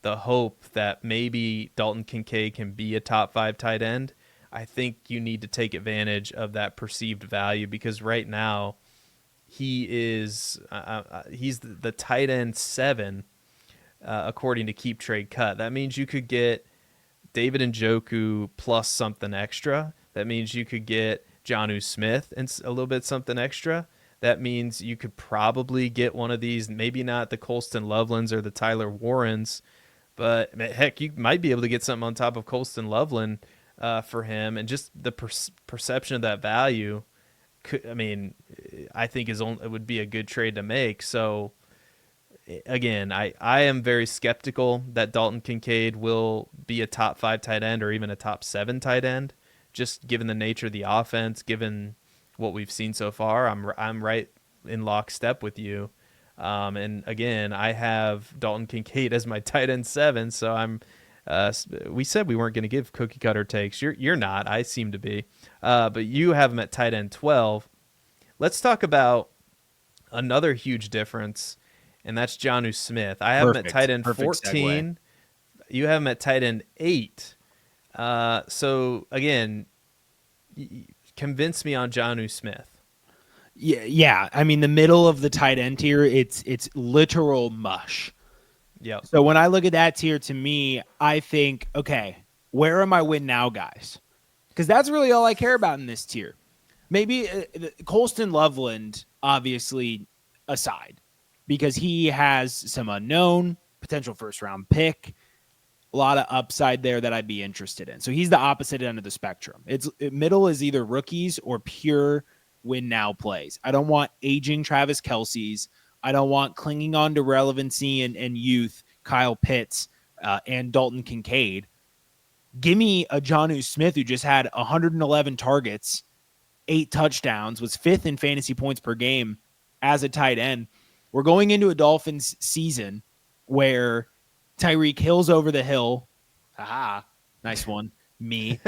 the hope that maybe Dalton Kincaid can be a top 5 tight end, I think you need to take advantage of that perceived value, because right now he is he's the tight end 7 according to Keep Trade Cut. That means you could get David Njoku plus something extra. That means you could get Jonnu Smith and a little bit something extra. That means you could probably get one of these, maybe not the Colston Lovelands or the Tyler Warrens, but heck, you might be able to get something on top of Colston Loveland for him. And just the perception of that value, I think it would be a good trade to make. So again, I am very skeptical that Dalton Kincaid will be a top 5 tight end or even a top 7 tight end, just given the nature of the offense, given what we've seen so far. I'm right in lockstep with you. And again, I have Dalton Kincaid as my tight end 7. So I'm, we said we weren't going to give cookie cutter takes. You're not, I seem to be, but you have him at tight end 12. Let's talk about another huge difference, and that's Jonnu Smith. I have him at tight end 14. Segue. You have him at tight end 8. So again, convince me on Jonnu Smith. Yeah. I mean, the middle of the tight end tier, it's literal mush. Yeah. So when I look at that tier, to me, I think, okay, where are my win now guys? Because that's really all I care about in this tier. Maybe Colston Loveland, obviously, aside, because he has some unknown potential first-round pick, a lot of upside there that I'd be interested in. So he's the opposite end of the spectrum. Middle is either rookies or pure win now plays. I don't want aging Travis Kelce's. I don't want clinging on to relevancy and youth Kyle Pitts and Dalton Kincaid. Give me a Jonnu Smith who just had 111 targets, 8 touchdowns, was 5th in fantasy points per game as a tight end. We're going into a Dolphins season where Tyreek Hill's over the hill. Haha, nice one. Me.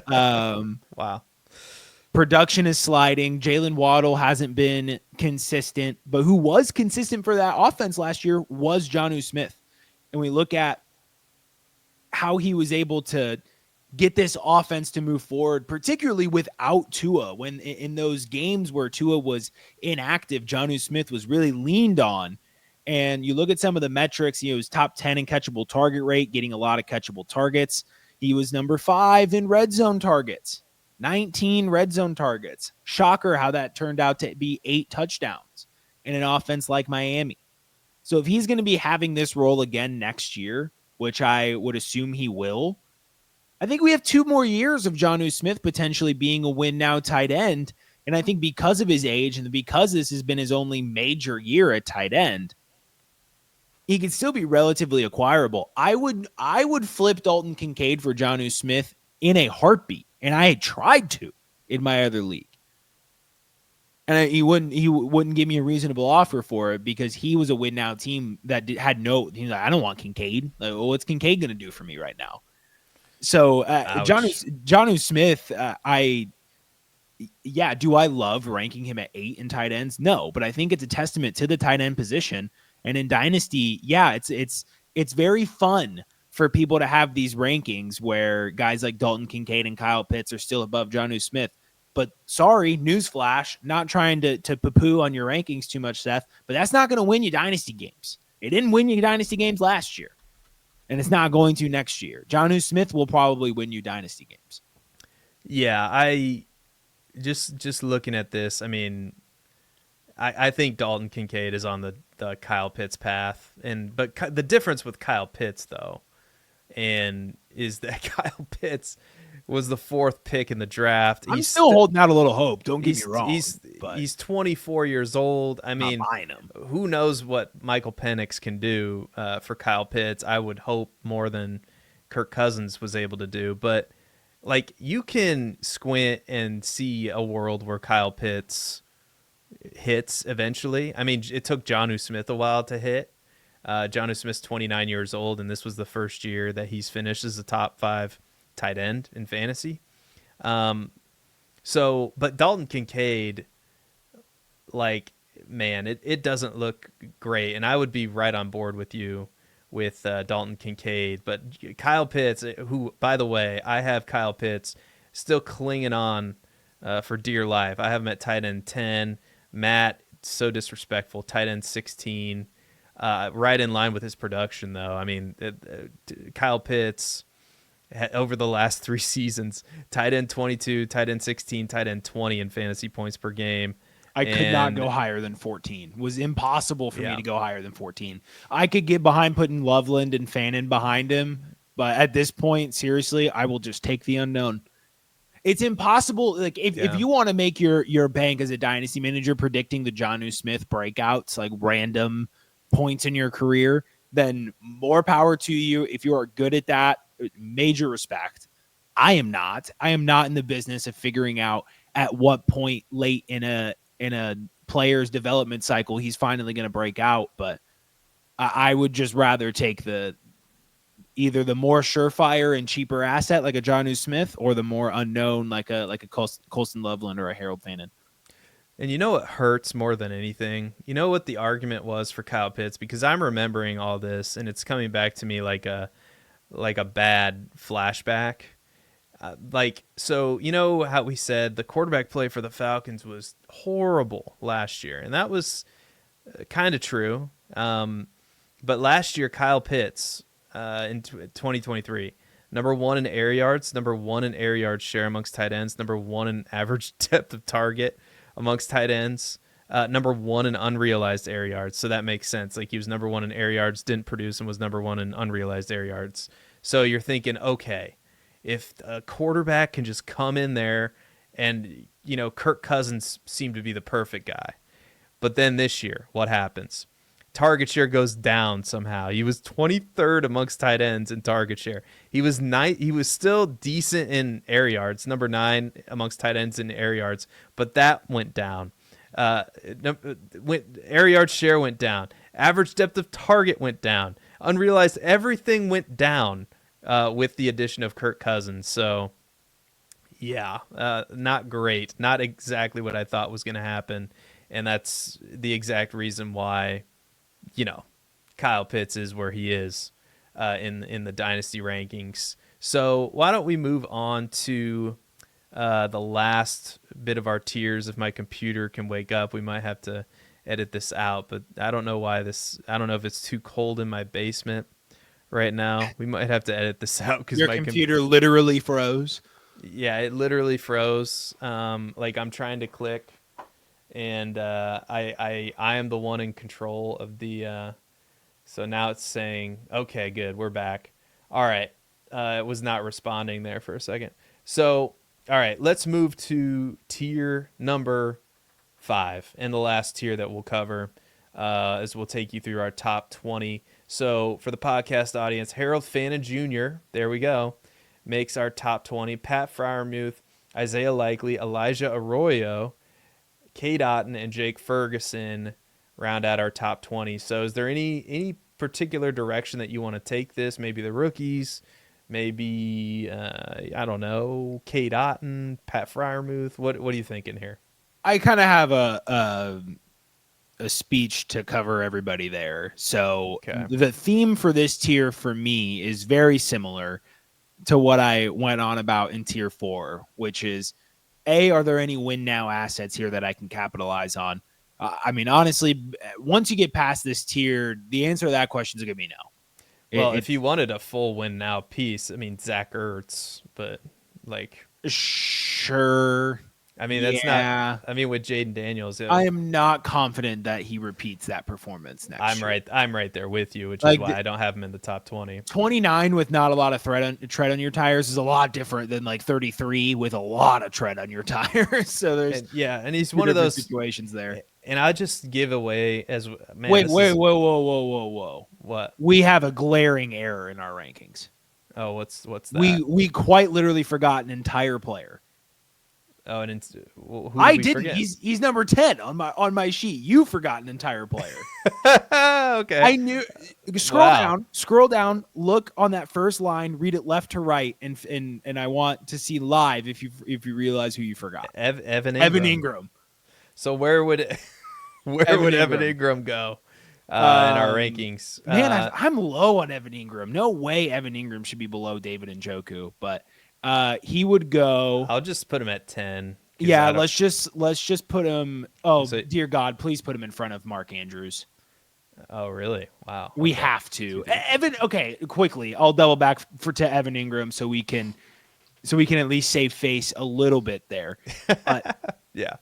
Wow. Production is sliding. Jalen Waddle hasn't been consistent, but who was consistent for that offense last year was Jonnu Smith. And we look at how he was able to get this offense to move forward, particularly without Tua. When in those games where Tua was inactive, Jonnu Smith was really leaned on. And you look at some of the metrics, he was top 10 in catchable target rate, getting a lot of catchable targets. He was number 5 in red zone targets, 19 red zone targets. Shocker how that turned out to be 8 touchdowns in an offense like Miami. So if he's going to be having this role again next year, which I would assume he will, I think we have 2 more years of Jonnu Smith potentially being a win now tight end. And I think because of his age and because this has been his only major year at tight end, he can still be relatively acquirable. I would flip Dalton Kincaid for Jonnu Smith in a heartbeat, and I had tried to in my other league. And he wouldn't give me a reasonable offer for it because he was a win now team that had no. He's like, I don't want Kincaid. Like, well, what's Kincaid going to do for me right now? So Jonnu Smith, do I love ranking him at 8 in tight ends? No, but I think it's a testament to the tight end position. And in Dynasty, it's very fun for people to have these rankings where guys like Dalton Kincaid and Kyle Pitts are still above Jonnu Smith. But sorry, newsflash, not trying to poo-poo on your rankings too much, Seth, but that's not going to win you Dynasty games. It didn't win you Dynasty games last year, and it's not going to next year. Jonnu Smith will probably win you Dynasty games. Yeah, I just looking at this, I mean, I think Dalton Kincaid is on the Kyle Pitts path, but the difference with Kyle Pitts though, is that Kyle Pitts was the 4th pick in the draft. I'm still holding out a little hope. Don't get me wrong. He's 24 years old. I mean, who knows what Michael Penix can do for Kyle Pitts? I would hope more than Kirk Cousins was able to do, but like you can squint and see a world where Kyle Pitts hits eventually. I mean, it took Jonnu Smith a while to hit. Jonnu Smith's 29 years old, and this was the first year that he's finished as a top 5 tight end in fantasy. But Dalton Kincaid, like, man, it doesn't look great, and I would be right on board with you with Dalton Kincaid. But Kyle Pitts, who, by the way, I have Kyle Pitts still clinging on for dear life. I have him at tight end 10. Matt, so disrespectful, tight end 16. Right in line with his production, though. I mean, Kyle Pitts, over the last 3 seasons, tight end 22, tight end 16, tight end 20 in fantasy points per game. I could not go higher than 14. It was impossible for me to go higher than 14. I could get behind putting Loveland and Fannin behind him, but at this point, seriously, I will just take the unknown. It's impossible. Like if you want to make your bank as a dynasty manager predicting the Jonnu Smith breakouts, like random points in your career, then more power to you. If you are good at that, major respect. I am not in the business of figuring out at what point late in a player's development cycle he's finally going to break out. But I would just rather take either the more surefire and cheaper asset like a Jonnu Smith, or the more unknown like a Colston Loveland or a Harold Fannin. And you know what hurts more than anything? You know what the argument was for Kyle Pitts? Because I'm remembering all this, and it's coming back to me like a bad flashback. So you know how we said the quarterback play for the Falcons was horrible last year, and that was kind of true. But last year, Kyle Pitts in 2023, number 1 in air yards, number 1 in air yards share amongst tight ends, number 1 in average depth of target amongst tight ends, number 1 in unrealized air yards. So that makes sense. Like, he was number 1 in air yards, didn't produce, and was number 1 in unrealized air yards. So you're thinking, okay, if a quarterback can just come in there, and, you know, Kirk Cousins seemed to be the perfect guy. But then this year, what happens? Target share goes down somehow. He was 23rd amongst tight ends in target share. He was still decent in air yards, number 9 amongst tight ends in air yards, but that went down. Air yard share went down. Average depth of target went down. Unrealized, everything went down with the addition of Kirk Cousins. So, yeah, not great. Not exactly what I thought was going to happen, and that's the exact reason why, you know, Kyle Pitts is where he is in the dynasty rankings. So why don't we move on to the last bit of our tiers? If my computer can wake up, we might have to edit this out, but I don't know why this. I don't know if it's too cold in my basement right now. We might have to edit this out because Your my computer literally froze. Yeah, it literally froze. Like I'm trying to click, and I am the one in control of the. So now it's saying, okay, good, we're back. All right, it was not responding there for a second. So all right, let's move to tier number 5, and the last tier that we'll cover is we'll take you through our top 20. So for the podcast audience, Harold Fannin Jr., there we go, makes our top 20. Pat Freiermuth, Isaiah Likely, Elijah Arroyo, Cade Otton, and Jake Ferguson round out our top 20. So is there any particular direction that you want to take this? Maybe the rookies, maybe, I don't know, Cade Otton, Pat Freiermuth. What are you thinking here? I kind of have a speech to cover everybody there. So the theme for this tier for me is very similar to what I went on about in tier 4, which is are there any win now assets here that I can capitalize on? I mean, honestly, once you get past this tier, the answer to that question is going to be no. Well, if you wanted a full win now piece, I mean, Zach Ertz, but like, sure. I mean, that's not. I mean, with Jaden Daniels, I am not confident that he repeats that performance next year. I'm right there with you, which is why I don't have him in the top 20. 29 with not a lot of tread on your tires is a lot different than like 33 with a lot of tread on your tires. So there's and he's one of those situations there. And I just give away as man. Whoa. What? We have a glaring error in our rankings. Oh, what's that? We quite literally forgot an entire player. Oh, and who I didn't. Forget? He's number 10 on my sheet. You forgot an entire player. Okay. I knew. Scroll down. Look on that first line. Read it left to right, and I want to see live if you realize who you forgot. Evan Ingram. So where would Evan Ingram go in our rankings? Man, I'm low on Evan Ingram. No way Evan Ingram should be below David Njoku, but. He would go. I'll just put him at 10. Yeah, let's just put him. Oh, dear God, please put him in front of Mark Andrews. Oh, really? Wow. We have to. Evan. Okay, quickly. I'll double back to Evan Ingram so we can at least save face a little bit there. Yeah,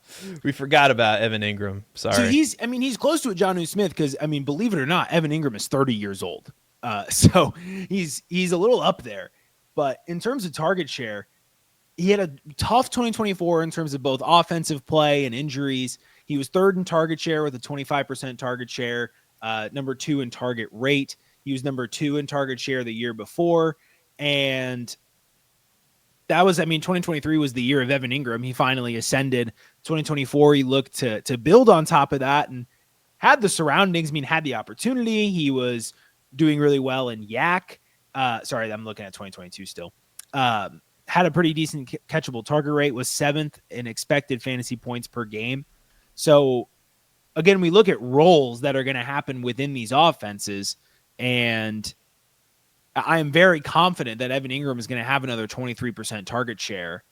we forgot about Evan Ingram. Sorry. So he's close to a Jonnu Smith because believe it or not, Evan Ingram is 30 years old. So he's a little up there. But in terms of target share, he had a tough 2024 in terms of both offensive play and injuries. He was 3rd in target share with a 25% target share, number 2 in target rate. He was number 2 in target share the year before. And that was, 2023 was the year of Evan Ingram. He finally ascended. 2024, he looked to build on top of that and had the surroundings, had the opportunity. He was doing really well in Yak. Sorry, I'm looking at 2022 still. Had a pretty decent catchable target rate, was 7th in expected fantasy points per game. So, again, we look at roles that are going to happen within these offenses, and I am very confident that Evan Ingram is going to have another 23% target share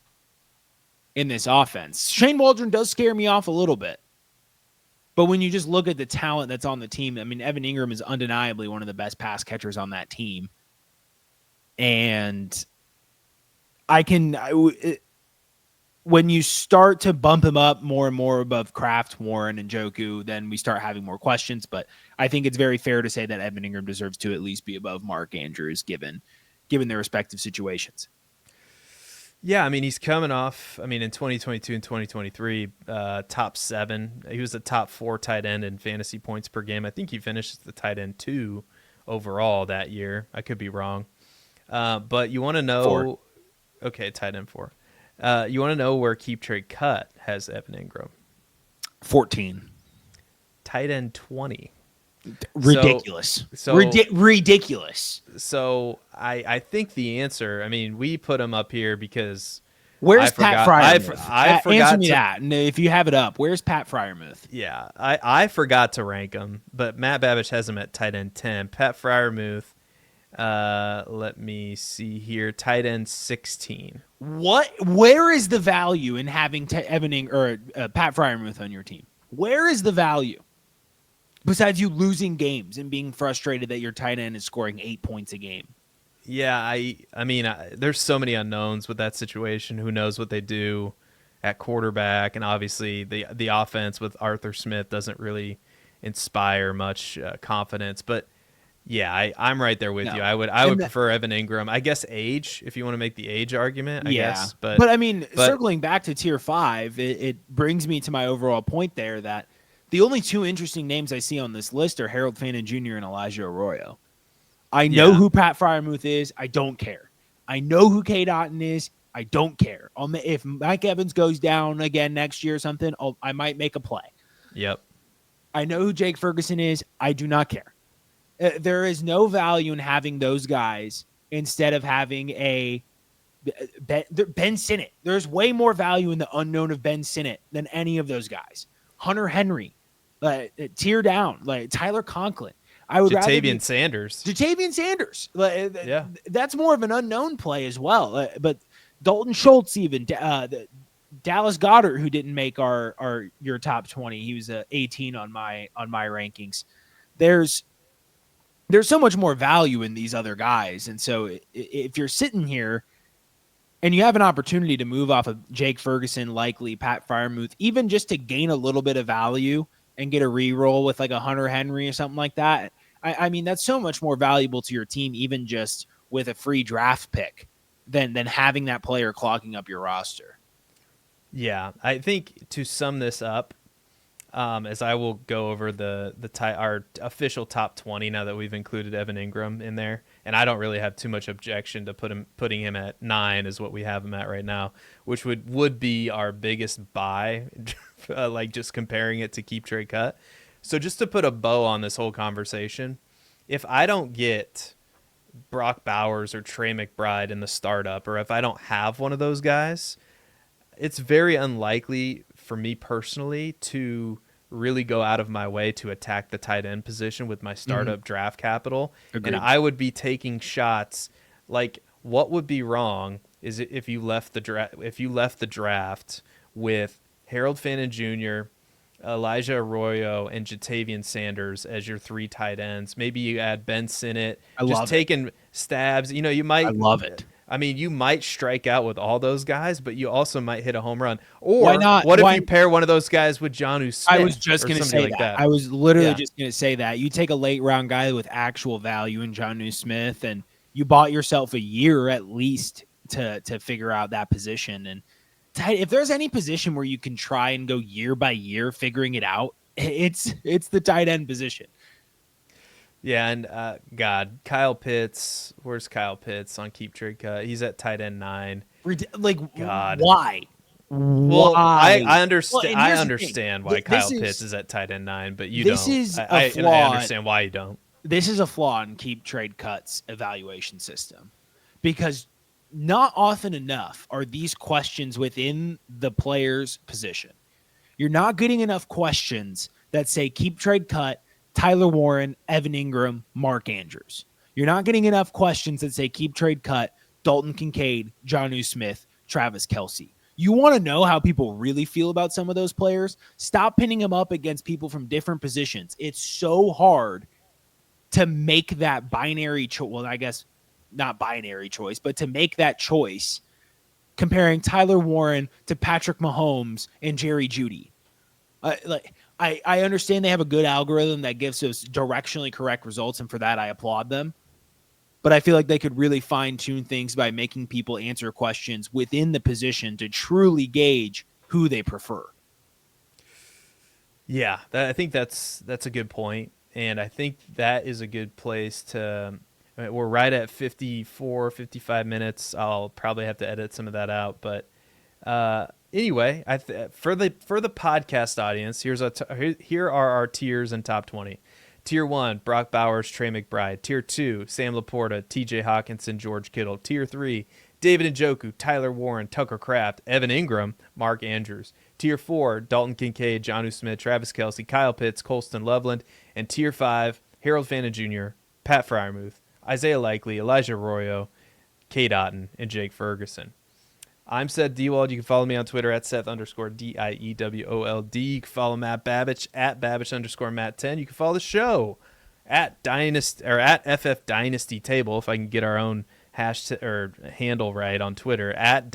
in this offense. Shane Waldron does scare me off a little bit. But when you just look at the talent that's on the team, Evan Ingram is undeniably one of the best pass catchers on that team. And when you start to bump him up more and more above Kraft, Warren, and Njoku, then we start having more questions. But I think it's very fair to say that Evan Ingram deserves to at least be above Mark Andrews, given their respective situations. Yeah, he's coming off, in 2022 and 2023, top 7. He was a top 4 tight end in fantasy points per game. I think he finished the tight end 2 overall that year. I could be wrong. But you want to know, 4. Okay, tight end 4. You want to know where Keep Trade Cut has Evan Ingram? 14. Tight end 20. Ridiculous. Ridiculous. So I think the answer, we put him up here because where's Pat Freiermuth? I forgot. Answer me that. And if you have it up, where's Pat Freiermuth? Yeah, I forgot to rank him, but Matt Babish has him at tight end 10. Pat Freiermuth Let me see here. Tight end 16. Where is the value in having Pat Fryermuth on your team? Where is the value? Besides you losing games and being frustrated that your tight end is scoring 8 points a game. Yeah, I mean, there's so many unknowns with that situation. Who knows what they do at quarterback, and obviously the offense with Arthur Smith doesn't really inspire much confidence. But yeah, I'm right there with you. I would prefer Evan Ingram. I guess age, if you want to make the age argument. I guess, but I mean, circling back to tier 5, it brings me to my overall point there that the only two interesting names I see on this list are Harold Fannin Jr. and Elijah Arroyo. I know who Pat Fryermuth is. I don't care. I know who K. Dotton is. I don't care. If Mike Evans goes down again next year or something, I might make a play. Yep. I know who Jake Ferguson is. I do not care. There is no value in having those guys instead of having a Ben Sinnott. There's way more value in the unknown of Ben Sinnott than any of those guys. Hunter Henry, tear down, like Tyler Conklin. I would Jatavian Sanders. Yeah. That's more of an unknown play as well. But Dalton Schultz, even Dallas Goedert, who didn't make your top 20. He was 18 on my rankings. There's so much more value in these other guys. And so if you're sitting here and you have an opportunity to move off of Jake Ferguson, likely Pat Fryermuth, even just to gain a little bit of value and get a re-roll with like a Hunter Henry or something like that, I mean, that's so much more valuable to your team, even just with a free draft pick than having that player clogging up your roster. Yeah, I think to sum this up, as I will go over our official top 20 now that we've included Evan Ingram in there, and I don't really have too much objection to putting him at 9 is what we have him at right now, which would be our biggest buy, like just comparing it to keep trade cut. So just to put a bow on this whole conversation, if I don't get Brock Bowers or Trey McBride in the startup, or if I don't have one of those guys, it's very unlikely for me personally to really go out of my way to attack the tight end position with my startup draft capital. Agreed. And I would be taking shots. Like, what would be wrong is if you left the draft with Harold Fannin Jr., Elijah Arroyo, and Jatavian Sanders as your 3 tight ends. Maybe you add Ben Sinnott. Taking stabs. You know, you might. I love it. I mean, you might strike out with all those guys, but you also might hit a home run. Or why not? What if you pair one of those guys with Jonnu Smith? I was just going to say that. I was literally just going to say that. You take a late round guy with actual value in Jonnu Smith, and you bought yourself a year at least to figure out that position. And if there's any position where you can try and go year by year figuring it out, it's the tight end position. Yeah, and Kyle Pitts. Where's Kyle Pitts on keep trade cut? He's at tight end 9. Why? Well, why? I understand. Well, I understand why Kyle Pitts is at tight end 9, but you don't. I understand why you don't. This is a flaw in keep trade cuts evaluation system, because not often enough are these questions within the player's position. You're not getting enough questions that say keep trade cut Tyler Warren, Evan Ingram, Mark Andrews. You're not getting enough questions that say keep trade cut Dalton Kincaid, Jonnu Smith, Travis Kelce. You want to know how people really feel about some of those players? Stop pinning them up against people from different positions. It's so hard to make that binary choice. Well, I guess not binary choice, but to make that choice comparing Tyler Warren to Patrick Mahomes and Jerry Jeudy. I understand they have a good algorithm that gives us directionally correct results, and for that I applaud them. But I feel like they could really fine-tune things by making people answer questions within the position to truly gauge who they prefer. Yeah, I think that's a good point, and I think that is a good place to – we're right at 54, 55 minutes. I'll probably have to edit some of that out, but anyway, for the podcast audience, here are our tiers and top 20. Tier 1, Brock Bowers, Trey McBride. Tier 2, Sam Laporta, TJ Hawkinson, George Kittle. Tier 3, David Njoku, Tyler Warren, Tucker Kraft, Evan Ingram, Mark Andrews. Tier 4, Dalton Kincaid, Jonnu Smith, Travis Kelce, Kyle Pitts, Colston Loveland. And Tier 5, Harold Fannin Jr., Pat Fryermuth. Isaiah Likely, Elijah Arroyo, Kate Otten, and Jake Ferguson. I'm Seth Dewald. You can follow me on Twitter at Seth_DIEWOLD. You can follow Matt Babbage at Babbage_Matt10. You can follow the show at Dynasty or at FF Dynasty Table, if I can get our own hashtag or handle right on Twitter, at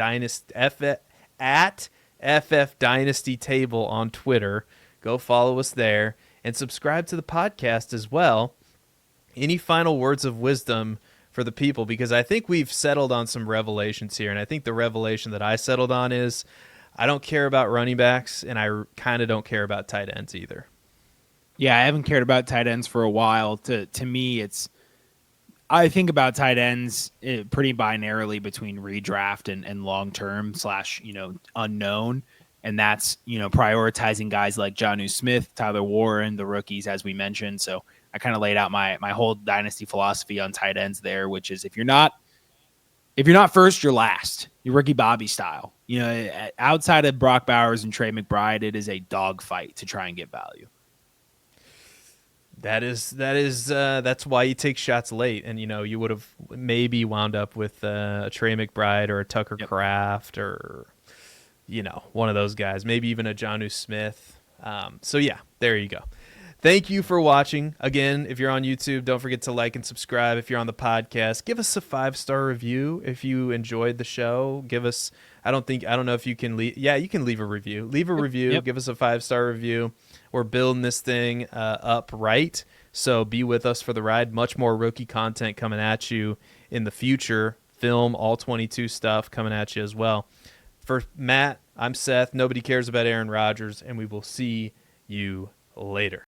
FF Dynasty Table on Twitter. Go follow us there and subscribe to the podcast as well. Any final words of wisdom for the people? Because I think we've settled on some revelations here, and I think the revelation that I settled on is I don't care about running backs, and I kind of don't care about tight ends either. Yeah, I haven't cared about tight ends for a while. To me, I think about tight ends pretty binarily between redraft and long-term / unknown. And that's, prioritizing guys like Jonnu Smith, Tyler Warren, the rookies, as we mentioned. So I kind of laid out my whole dynasty philosophy on tight ends there, which is if you're not first, you're last. You're Ricky Bobby style. Outside of Brock Bowers and Trey McBride, it is a dogfight to try and get value. That's why you take shots late, and you would have maybe wound up with a Trey McBride or a Tucker Kraft or one of those guys, maybe even a Jonnu Smith. So yeah, there you go. Thank you for watching. Again, if you're on YouTube, don't forget to like and subscribe. If you're on the podcast, give us a 5-star review if you enjoyed the show. Give us, I don't know if you can leave. Yeah, you can leave a review. Leave a review. Yep. Give us a 5-star review. We're building this thing up right. So be with us for the ride. Much more rookie content coming at you in the future. Film, all 22 stuff coming at you as well. For Matt, I'm Seth. Nobody cares about Aaron Rodgers, and we will see you later.